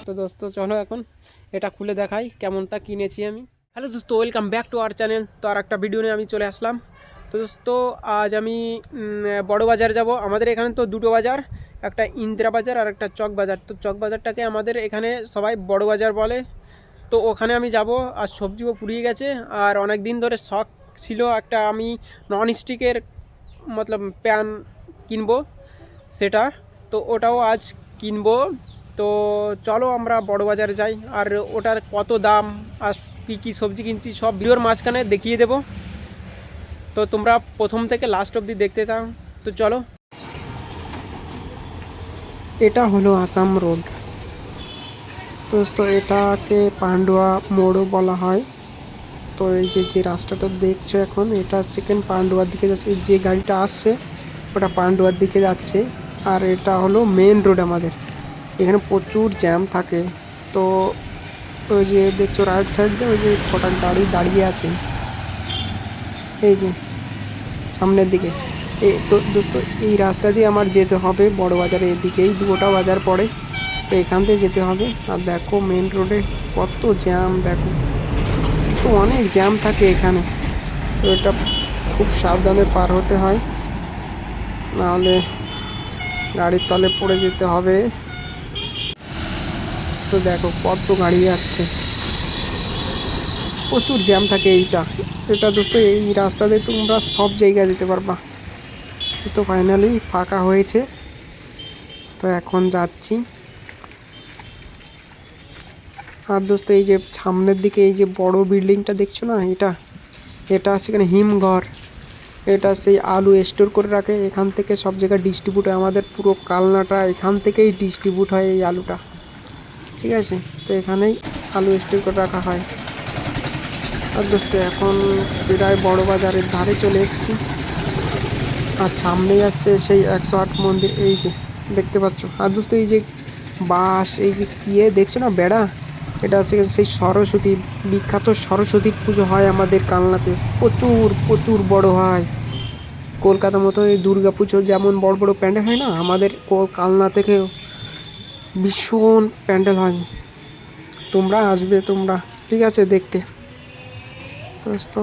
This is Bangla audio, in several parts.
তো দোস্ত চলো এখন এটা খুলে দেখাই কেমনটা কিনেছি আমি। হ্যালো দোস্ত, welcome back to our channel. তো আর একটা ভিডিও নিয়ে আমি চলে আসলাম। তো দোস্ত আজ আমি বড় বাজার যাব। আমাদের এখানে তো দুটো বাজার, একটা ইন্দিরা বাজার আর একটা চক বাজার। তো চক বাজারটাকে আমাদের এখানে সবাই বড় বাজার বলে। তো ওখানে আমি যাব। আর সবজিও ফুরিয়ে গেছে, আর অনেক দিন ধরে শখ ছিল একটা আমি নন স্টিকের মতলব প্যান কিনবো সেটা। তো ওটাও আজ কিনবো। তো চলো আমরা বড় বাজারে যাই, আর ওটার কত দাম আর কী কী সবজি কিনছি সব ভিডিওর মাঝখানে দেখিয়ে দেবো। তো তোমরা প্রথম থেকে লাস্ট অবধি দেখতে থাকো। তো চলো। এটা হলো আসাম রোড। তো এটাকে পান্ডুয়া মোড়ও বলা হয়। তো এই যে রাস্তাটা দেখছো এখন, এটা চিকেন পান্ডুয়ার দিকে যাচ্ছে। যে গাড়িটা আসছে ওটা পান্ডুয়ার দিকে যাচ্ছে। আর এটা হলো মেন রোড আমাদের। এখানে প্রচুর জ্যাম থাকে। তো ওই যে দেখছো রাইট সাইড দিয়ে ওই যে কটা গাড়ি দাঁড়িয়ে আছে এই যে সামনের দিকে। এই তো দোস্ত এই রাস্তা দিয়ে আমার যেতে হবে বড় বাজারে, এদিকেই দুটো বাজার পড়ে। তো এখান থেকে যেতে হবে। আর দেখো মেন রোডে কত জ্যাম, দেখো তো অনেক জ্যাম থাকে এখানে। তো এটা খুব সাবধানে পার হতে হয়, নাহলে গাড়ির তলে পড়ে যেতে হবে। তো দেখো কত গাড়ি যাচ্ছে, প্রচুর জ্যাম থাকে এটা দোস্ত এই রাস্তাতে তোমরা সব জায়গায় যেতে পারবা। তো ফাইনালি ফাঁকা হয়েছে, তো এখন যাচ্ছি। আর দোস্ত এই যে সামনের দিকে এই যে বড় বিল্ডিংটা দেখছো না, এটা সেখানে হিমঘর। এটা সেই আলু স্টোর করে রাখে, এখান থেকে সব জায়গায় ডিস্ট্রিবিউট হয়। আমাদের পুরো কালনাটা এখান থেকেই ডিস্ট্রিবিউট হয় এই আলুটা, ঠিক আছে। তো এখানেই আলু স্টোর করে রাখা হয়। আর দোস্ত এখন প্রায় বড় বাজারের ধারে চলে এসেছি। আর সামনে যাচ্ছে সেই 108 মন্দির, এই যে দেখতে পাচ্ছ। আর দোস্ত এই যে বাঁশ, এই যে কিয়ে দেখছো না বেড়া, এটা হচ্ছে সেই সরস্বতী, বিখ্যাত সরস্বতী পুজো হয় আমাদের কালনাতে। প্রচুর প্রচুর বড় হয়। কলকাতার মতো এই দুর্গা পুজো যেমন বড় বড় প্যান্ডেল হয় না, আমাদের কালনা থেকে ভীষণ প্যান্ডেল হয়। তোমরা আসবে তোমরা, ঠিক আছে, দেখতে। দোস্ত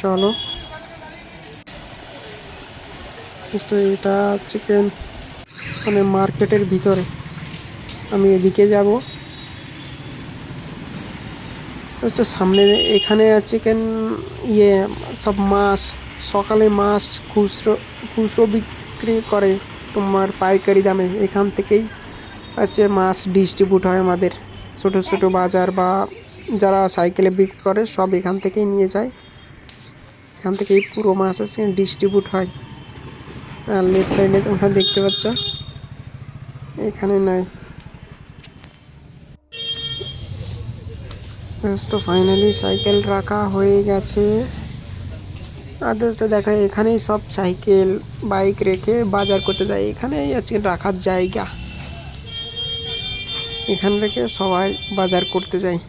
চলো। দোস্ত এটা চিকেন মানে মার্কেটের ভিতরে, আমি এদিকে যাব। দোস্ত সামনে এখানে চিকেন সব মাছ, সকালে মাছ খুচরো খুচরো বিক্রি করে তোমার পাইকারি দামে। এখান থেকেই মাছ ডিস্ট্রিবিউট হয় আমাদের ছোট ছোট বাজার, বা যারা সাইকেলে বিক্রি করে সব এখান থেকেই নিয়ে যায়। এখান থেকেই পুরো মাছ ডিস্ট্রিবিউট হয়। আর লেফট সাইডে তোমরা দেখতে পাচ্ছ, এখানে নয়। দোস্ত ফাইনালি সাইকেল রাখা হয়ে গেছে। আর দোস্ত দেখা এখানেই সব সাইকেল বাইক রেখে বাজার করতে যায়। এখানেই আছে রাখার জায়গা, এখান থেকে সবাই বাজার করতে যায়।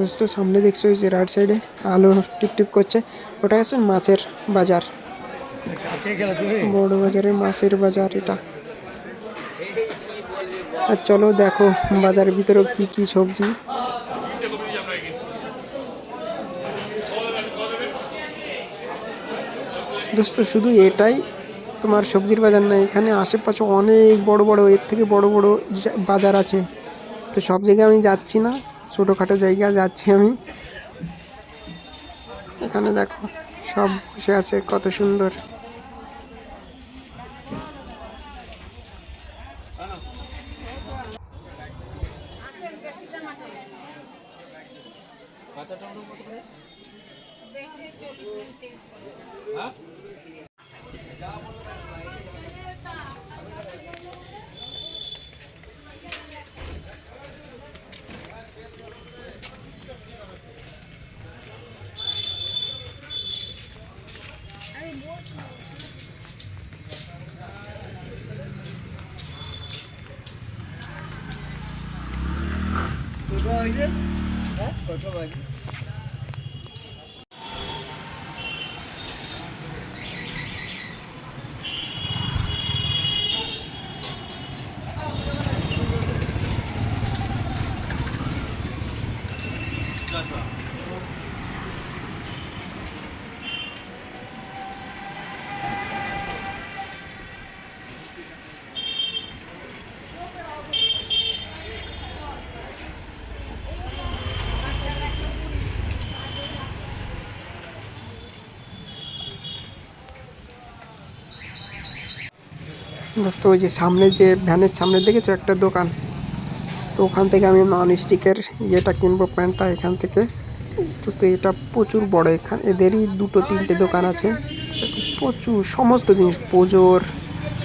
দোস্ত সামনে দেখছো যে রাইট সাইডে আলু টিপ টিপ করছে, ওটা হচ্ছে মাছের বাজার, বড় বাজারে মাছের বাজার এটা। আর চলো দেখো বাজারের ভিতরে কি কি সবজি। দোস্ত শুধু এটাই তোমার সবজির বাজার না, এখানে আশেপাশে অনেক বড় বড়, এর থেকে বড় বড় বাজার আছে। তো সব জায়গায় আমি যাচ্ছি না, ছোটোখাটো জায়গায় যাচ্ছি আমি। এখানে দেখো সব বসে আছে, কত সুন্দর। দোস্ত ওই যে সামনে যে ভ্যানের সামনে দেখেছো একটা দোকান, তো ওখান থেকে আমি নন স্টিকের ইয়েটা কিনবো, প্যান্টটা এখান থেকে। দোস্ত এটা প্রচুর বড়, এখানে এদেরই 2-3টে দোকান আছে, প্রচুর সমস্ত জিনিস পুজোর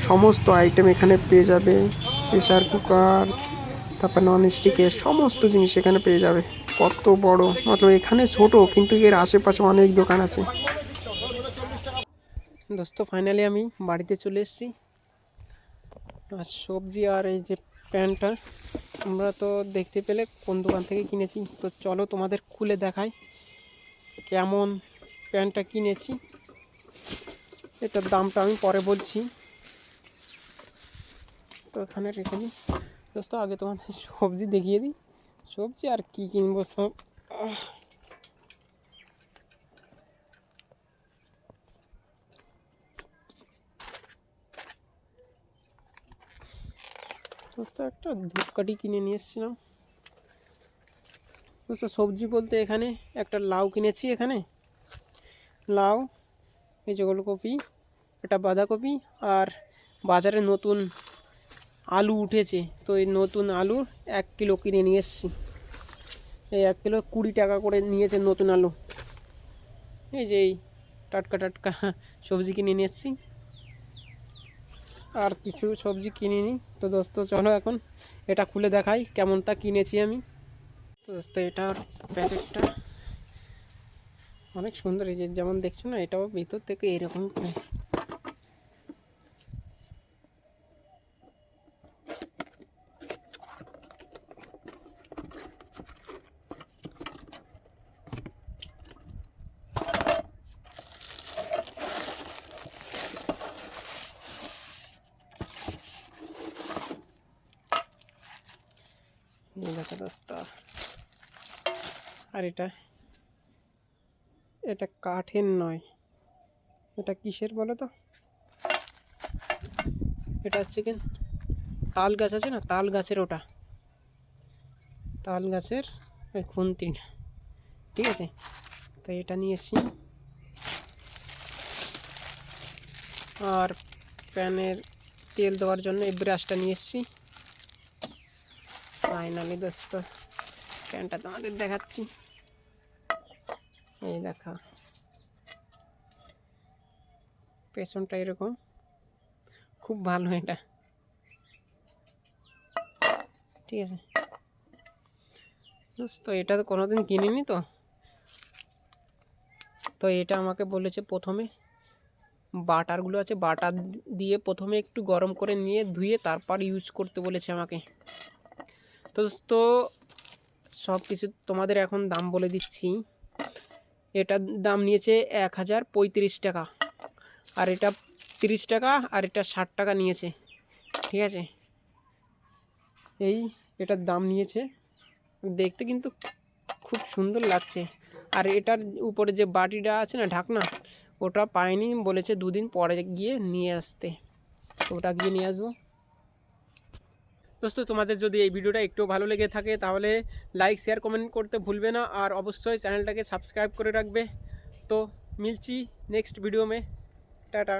সমস্ত আইটেম এখানে পেয়ে যাবে। প্রেসার কুকার, তারপর নন স্টিকের সমস্ত জিনিস এখানে পেয়ে যাবে। কত বড়, মাত্র এখানে ছোট, কিন্তু এর আশেপাশে অনেক দোকান আছে। দোস্ত ফাইনালি আমি বাড়িতে চলে এসেছি, আর সবজি আর এই যে প্যান্টটা আমরা তো দেখতে পেলে কোন দোকান থেকে কিনেছি। তো চলো তোমাদের খুলে দেখাই কেমন প্যান্টটা কিনেছি। এটার দামটা আমি পরে বলছি, তো এখানে রেখে দিই। দোস্ত আগে তোমাদের সবজি দেখিয়ে দিই, সবজি আর কি কিনবো সব। দোস্ত একটা ধূপকাঠি কিনে নিয়ে এসেছিলাম। দোস্ত সবজি বলতে এখানে একটা লাউ কিনেছি, এখানে লাউ, এই যে ওলকপি, এটা বাঁধাকপি, আর বাজারে নতুন আলু উঠেছে, তো এই নতুন আলু 1 কিলো কিনে নিয়ে এসেছি। এই 1 কিলো 20 টাকা করে নিয়েছে নতুন আলু। এই যে এই টাটকা টাটকা সবজি কিনে নিয়ে এসেছি, আর কিছু সবজি কিনিনি। তো দোস্ত চলো এখন এটা খুলে দেখাই কেমন তা কিনেছি আমি। তো দোস্ত এটার প্যাকেটটা অনেক সুন্দর, এই যে যেমন দেখছো না, এটাও ভিতর থেকে এরকম করে। দেখো দোস্ত, আর এটা এটা কাঠের নয়, এটা কিসের বলো তো? এটা হচ্ছে কি, তাল গাছ আছে না, তাল গাছের, ওটা তাল গাছের ওই খুন্তিটা, ঠিক আছে। তো এটা নিয়ে এসেছি, আর প্যানের তেল দেওয়ার জন্য এই ব্রাশটা নিয়ে এসেছি। ফাইনালি দোস্ত প্যানটা তোমাদের দেখাচ্ছি, এই দেখা পেছনটা এরকম, খুব ভালো এটা, ঠিক আছে দোস্ত। এটা তো কোনোদিন কিনিনি, তো তো এটা আমাকে বলেছে প্রথমে বাটারগুলো আছে, বাটার দিয়ে প্রথমে একটু গরম করে নিয়ে ধুয়ে তারপর ইউজ করতে বলেছে আমাকে। তো দোস্ত সব কিছু তোমাদের এখন দাম বলে দিচ্ছি। এটার দাম নিয়েছে 1035 টাকা, আর এটা 30 টাকা, আর এটা 60 টাকা নিয়েছে, ঠিক আছে। এই এটার দাম নিয়েছে, দেখতে কিন্তু খুব সুন্দর লাগছে। আর এটার উপরে যে বাটিটা আছে না, ঢাকনা, ওটা পাইনি, বলেছে 2 দিন পরে গিয়ে নিয়ে আসতে, ওটা গিয়ে নিয়ে আসবো। দোস্ত তোমাদের যদি এই ভিডিওটা একটু ভালো লেগে থাকে তাহলে লাইক শেয়ার কমেন্ট করতে ভুলবে না, আর অবশ্যই চ্যানেলটাকে সাবস্ক্রাইব করে রাখবে। তো মিলছি নেক্সট वीडियो में, टाटा।